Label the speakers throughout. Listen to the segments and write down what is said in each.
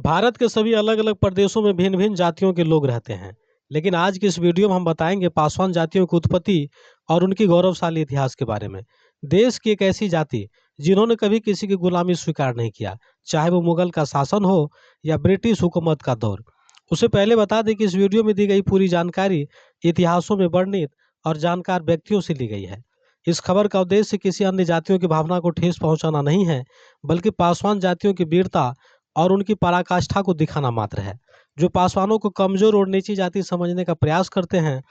Speaker 1: भारत के सभी अलग अलग प्रदेशों में भिन्न भिन्न जातियों के लोग रहते हैं। लेकिन आज की इस वीडियो में हम बताएंगे पासवान जातियों की उत्पत्ति और उनकी गौरवशाली इतिहास के बारे में। देश की एक ऐसी जाति जिन्होंने कभी किसी की गुलामी स्वीकार नहीं किया, चाहे वो मुगल का शासन हो या ब्रिटिश हुकूमत का दौर। उससे पहले बता दें कि इस वीडियो में दी गई पूरी जानकारी इतिहासों में वर्णित और जानकार व्यक्तियों से ली गई है। इस खबर का उद्देश्य किसी अन्य जातियों की भावना को ठेस पहुंचाना नहीं है, बल्कि पासवान जातियों की वीरता और उनकी पराकाष्ठा को दिखाना मात्र है। जो पासवानों को कमजोर और नीची जाति समझने का प्रयास करते हैं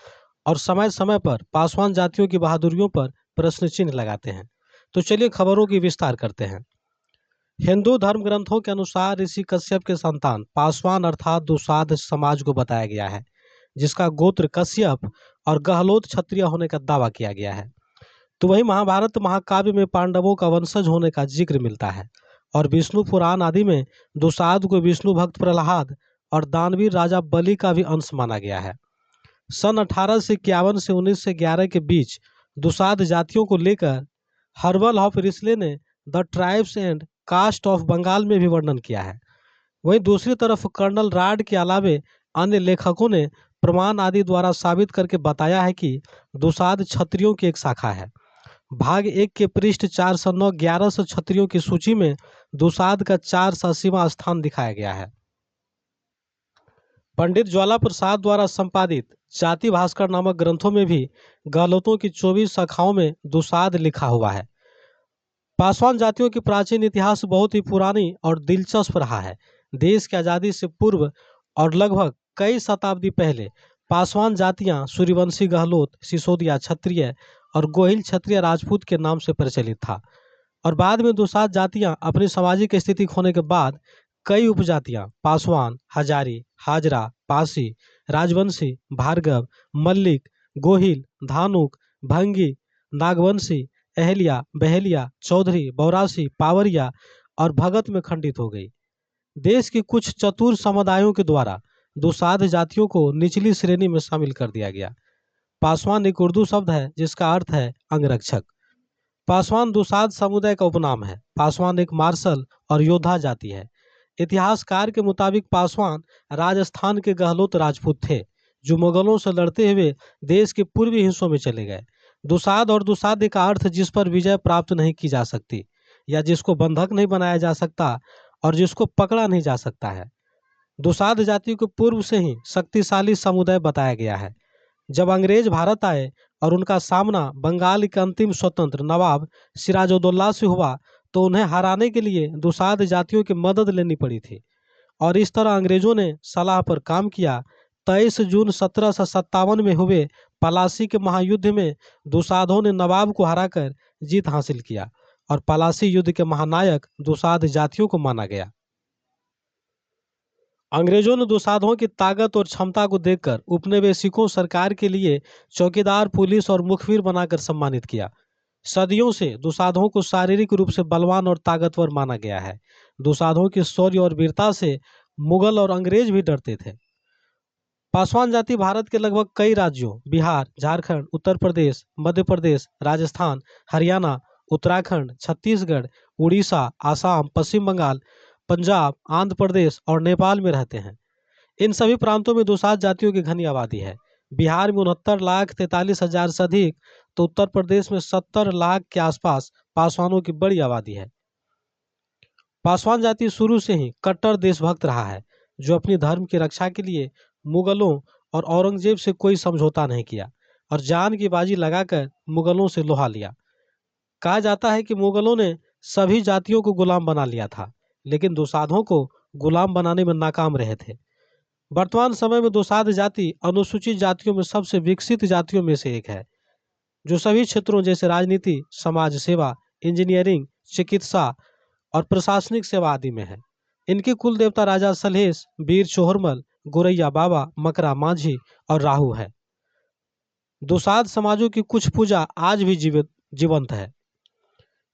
Speaker 1: और समय समय पर पासवान जातियों की बहादुरियों पर प्रश्न चिन्ह लगाते हैं। तो चलिए खबरों की विस्तार करते हैं। हिंदू धर्म ग्रंथों के अनुसार ऋषि कश्यप के संतान पासवान अर्थात दुसाध समाज को बताया गया है, जिसका गोत्र कश्यप और गहलोत क्षत्रिय होने का दावा किया गया है। तो वही महाभारत महाकाव्य में पांडवों का वंशज होने का जिक्र मिलता है और विष्णु पुराण आदि में दुसाध को विष्णु भक्त प्रहलाद और दानवीर राजा बलि का भी अंश माना गया है। सन 1851 से 1911 के बीच दुसाध जातियों को लेकर हर्बल ऑफ रिस्ले ने the tribes and castes of Bengal में भी वर्णन किया है। वहीं दूसरी तरफ कर्नल राड के अलावे अन्य लेखकों ने प्रमाण आदि द्वारा साबित करके बताया है कि दुसाध क्षत्रियों की एक शाखा है। भाग 1 के पृष्ठ 409 1100 क्षत्रियों की सूची में दुसाध का 480वां स्थान दिखाया गया है। पंडित ज्वाला प्रसाद द्वारा संपादित जाति भास्कर नामक ग्रंथों में भी गहलोतों की 24 शाखाओं में दुसाध लिखा हुआ है। पासवान जातियों की प्राचीन इतिहास बहुत ही पुरानी और दिलचस्प रहा है। देश की आज़ादी से पूर्व और लगभग कई शताब्दी पहले पासवान जातियां सूर्यवंशी गहलोत, सिसोदिया क्षत्रिय और गोहिल क्षत्रिय राजपूत के नाम से प्रचलित था। और बाद में दुसाध जातियां अपनी सामाजिक स्थिति खोने के बाद कई उपजातियां पासवान, हजारी, हाजरा, पासी, राजवंशी, भार्गव, मल्लिक, गोहिल, धानुक, भंगी, नागवंशी, अहलिया, बहेलिया, चौधरी, बौरासी, पावरिया और भगत में खंडित हो गई। देश के कुछ चतुर समुदायों के द्वारा दुसाध जातियों को निचली श्रेणी में शामिल कर दिया गया। पासवान एक उर्दू शब्द है जिसका अर्थ है अंगरक्षक। पासवान दुसाध समुदाय का उपनाम है। पासवान एक मार्शल और योद्धा जाति है। इतिहासकार के मुताबिक पासवान राजस्थान के गहलोत राजपूत थे, जो मुगलों से लड़ते हुए देश के पूर्वी हिस्सों में चले गए। दुसाध और दुसाध्य का अर्थ जिस पर विजय प्राप्त नहीं की जा सकती या जिसको बंधक नहीं बनाया जा सकता और जिसको पकड़ा नहीं जा सकता है। दुसाध जाति को पूर्व से ही शक्तिशाली समुदाय बताया गया है। जब अंग्रेज भारत आए और उनका सामना बंगाल के अंतिम स्वतंत्र नवाब सिराजुद्दौला से हुआ, तो उन्हें हराने के लिए दुसाध जातियों की मदद लेनी पड़ी थी। और इस तरह अंग्रेजों ने सलाह पर काम किया। 23 जून 1757 में हुए पलासी के महायुद्ध में दुसाधों ने नवाब को हराकर जीत हासिल किया और पलासी युद्ध के महानायक दुसाध जातियों को माना गया। अंग्रेजों ने दुसाधों की ताकत और क्षमता को देखकर उपनिवेशिकों सरकार के लिए चौकीदार, पुलिस और मुखबिर बनाकर सम्मानित किया। सदियों से दुसाधों को शारीरिक रूप से बलवान और ताकतवर माना गया है। दुसाधों की शौर्य और वीरता से मुगल और अंग्रेज भी डरते थे। पासवान जाति भारत के लगभग कई राज्यों बिहार, झारखंड, उत्तर प्रदेश, मध्य प्रदेश, राजस्थान, हरियाणा, उत्तराखंड, छत्तीसगढ़, उड़ीसा, आसाम, पश्चिम बंगाल, पंजाब, आंध्र प्रदेश और नेपाल में रहते हैं। इन सभी प्रांतों में दुसाध जातियों की घनी आबादी है। बिहार में 69,43,000 से अधिक, तो उत्तर प्रदेश में 70 लाख के आसपास पासवानों की बड़ी आबादी है। पासवान जाति शुरू से ही कट्टर देशभक्त रहा है, जो अपनी धर्म की रक्षा के लिए मुगलों और औरंगजेब से कोई समझौता नहीं किया और जान की बाजी लगाकर मुगलों से लोहा लिया। कहा जाता है कि मुगलों ने सभी जातियों को गुलाम बना लिया था, लेकिन दुसाधों को गुलाम बनाने में नाकाम रहे थे। वर्तमान समय में दुसाध जाति अनुसूचित जातियों में सबसे विकसित जातियों में से एक है, जो सभी क्षेत्रों जैसे राजनीति, समाज सेवा, इंजीनियरिंग, चिकित्सा और प्रशासनिक सेवा आदि में है। इनके कुल देवता राजा सलहेश, वीर चोहरमल, गोरैया बाबा, मकरा मांझी और राहु है। दुसाध समाजों की कुछ पूजा आज भी जीवंत है,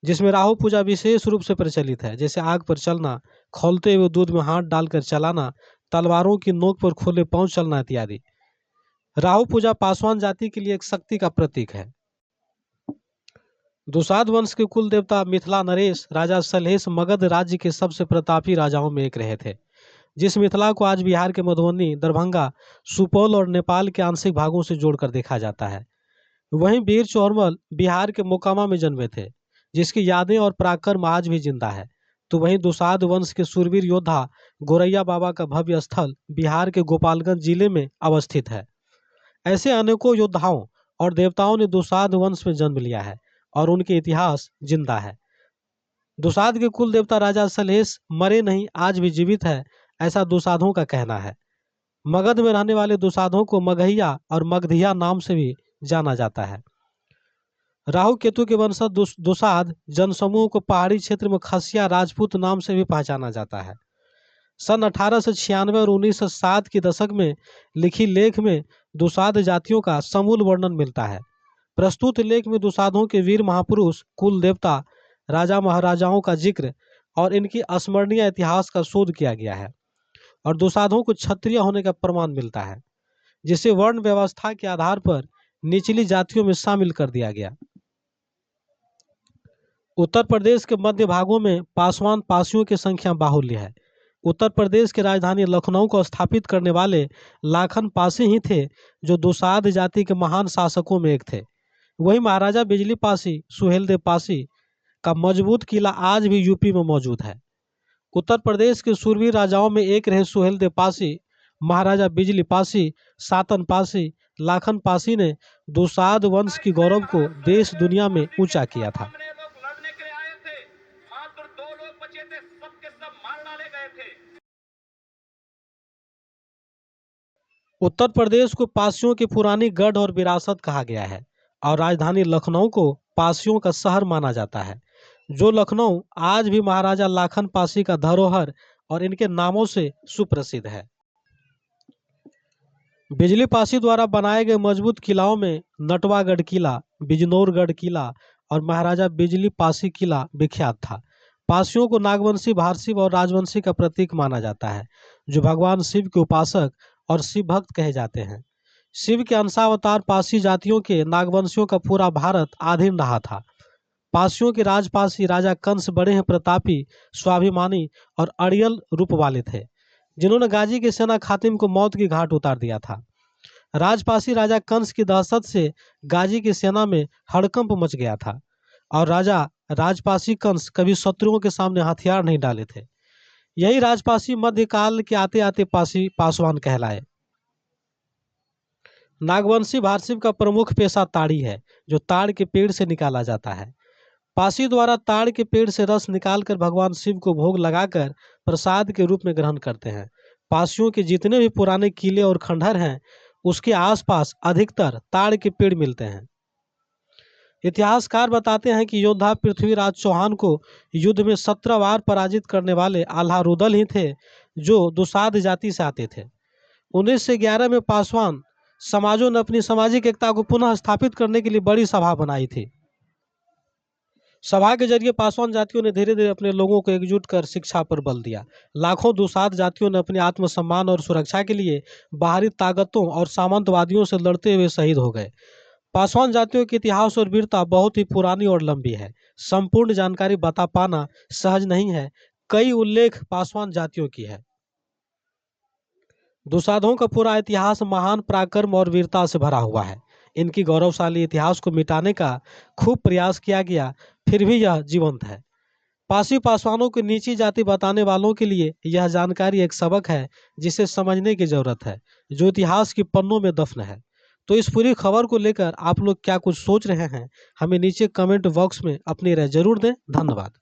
Speaker 1: जिसमें राहु पूजा विशेष रूप से प्रचलित है, जैसे आग पर चलना, खौलते हुए दूध में हाथ डालकर चलाना, तलवारों की नोक पर खुले पांव चलना इत्यादि। राहु पूजा पासवान जाति के लिए एक शक्ति का प्रतीक है। दुसाध वंश के कुल देवता मिथिला नरेश राजा सलहेश मगध राज्य के सबसे प्रतापी राजाओं में एक रहे थे। जिस मिथिला को आज बिहार के मधुबनी, दरभंगा, सुपौल और नेपाल के आंशिक भागों से जोड़कर देखा जाता है। वहीं वीर चौरमल बिहार के मोकामा में जन्मे थे, जिसकी यादें और पराक्रम आज भी जिंदा है। तो वहीं दुसाध वंश के सूरवीर योद्धा गोरैया बाबा का भव्य स्थल बिहार के गोपालगंज जिले में अवस्थित है। ऐसे अनेकों योद्धाओं और देवताओं ने दुसाध वंश में जन्म लिया है और उनके इतिहास जिंदा है। दुसाध के कुल देवता राजा सलहेश मरे नहीं, आज भी जीवित है, ऐसा दुसाधों का कहना है। मगध में रहने वाले दुसाधों को मगहिया और मगधिया नाम से भी जाना जाता है। राहु केतु के वंशज दुसाध जनसमूह को पहाड़ी क्षेत्र में खसिया राजपूत नाम से भी पहचाना जाता है। सन 1896 और 1907 के दशक में लिखी लेख में दुसाध जातियों का समूल वर्णन मिलता है। प्रस्तुत लेख में दुसाधों के वीर महापुरुष, कुल देवता, राजा महाराजाओं का जिक्र और इनकी अस्मरणीय इतिहास का शोध किया गया है और दुसाधों को क्षत्रिय होने का प्रमाण मिलता है, जिसे वर्ण व्यवस्था के आधार पर निचली जातियों में शामिल कर दिया गया। उत्तर प्रदेश के मध्य भागों में पासवान पासियों की संख्या बाहुल्य है। उत्तर प्रदेश की राजधानी लखनऊ को स्थापित करने वाले लाखन पासी ही थे, जो दुसाध जाति के महान शासकों में एक थे। वही महाराजा बिजली पासी, सुहेलदेव पासी का मजबूत किला आज भी यूपी में मौजूद है। उत्तर प्रदेश के सूरवीर राजाओं में एक रहे सुहेलदेव पासी। महाराजा बिजली पासी, सातन पासी, लाखन पासी ने दुसाध वंश की गौरव को देश दुनिया में ऊंचा किया था। उत्तर प्रदेश को पासियों की पुरानी गढ़ और विरासत कहा गया है और राजधानी लखनऊ को पासियों का शहर माना जाता है। जो लखनऊ आज भी महाराजा लाखन पासी का धरोहर और इनके नामों से सुप्रसिद्ध है। बिजली पासी द्वारा बनाए गए मजबूत किलाओं में नटवागढ़ किला, बिजनौरगढ़ किला और महाराजा बिजली पासी किला विख्यात था। पासियों को नागवंशी, भारसी और राजवंशी का प्रतीक माना जाता है, जो भगवान शिव के उपासक और शिव भक्त कहे जाते हैं। शिव के अंशावतार पासी जातियों के नागवंशियों का पूरा भारत आधीन रहा था। पासियों के राजपासी राजा कंस बड़े हैं प्रतापी, स्वाभिमानी और अड़ियल रूप वाले थे, जिन्होंने गाजी की सेना खातिम को मौत की घाट उतार दिया था। राजपासी राजा कंस की दहशत से गाजी की सेना में हड़कंप मच गया था और राजा राजपासी कंस कभी शत्रुओं के सामने हथियार नहीं डाले थे। यही राजपासी मध्यकाल के आते आते पासवान कहलाए। नागवंशी भारसिव का प्रमुख पेशा ताड़ी है, जो ताड़ के पेड़ से निकाला जाता है। पासी द्वारा ताड़ के पेड़ से रस निकालकर भगवान शिव को भोग लगाकर प्रसाद के रूप में ग्रहण करते हैं। पासियों के जितने भी पुराने किले और खंडहर हैं, उसके आसपास अधिकतर ताड़ के पेड़ मिलते हैं। इतिहासकार बताते हैं कि योद्धा पृथ्वीराज चौहान को युद्ध में 17 बार पराजित करने वाले आल्हा रुदल ही थे, जो दुसाध जाति से आते थे। 1911 में पासवान समाजों ने अपनी सामाजिक एकता को पुनः स्थापित करने के लिए बड़ी सभा बनाई थी। सभा के जरिए पासवान जातियों ने धीरे धीरे अपने लोगों को एकजुट कर शिक्षा पर बल दिया। लाखों दुसाध जातियों ने अपने आत्मसम्मान और सुरक्षा के लिए बाहरी ताकतों और सामंतवादियों से लड़ते हुए शहीद हो गए। पासवान जातियों के इतिहास और वीरता बहुत ही पुरानी और लंबी है। संपूर्ण जानकारी बता पाना सहज नहीं है। कई उल्लेख पासवान जातियों की है। दुसाधों का पूरा इतिहास महान पराक्रम और वीरता से भरा हुआ है। इनकी गौरवशाली इतिहास को मिटाने का खूब प्रयास किया गया, फिर भी यह जीवंत है। पासी पासवानों को नीची जाति बताने वालों के लिए यह जानकारी एक सबक है, जिसे समझने की जरूरत है, जो इतिहास की पन्नों में दफन है। तो इस पूरी खबर को लेकर आप लोग क्या कुछ सोच रहे हैं, हमें नीचे कमेंट बॉक्स में अपनी राय जरूर दें। धन्यवाद।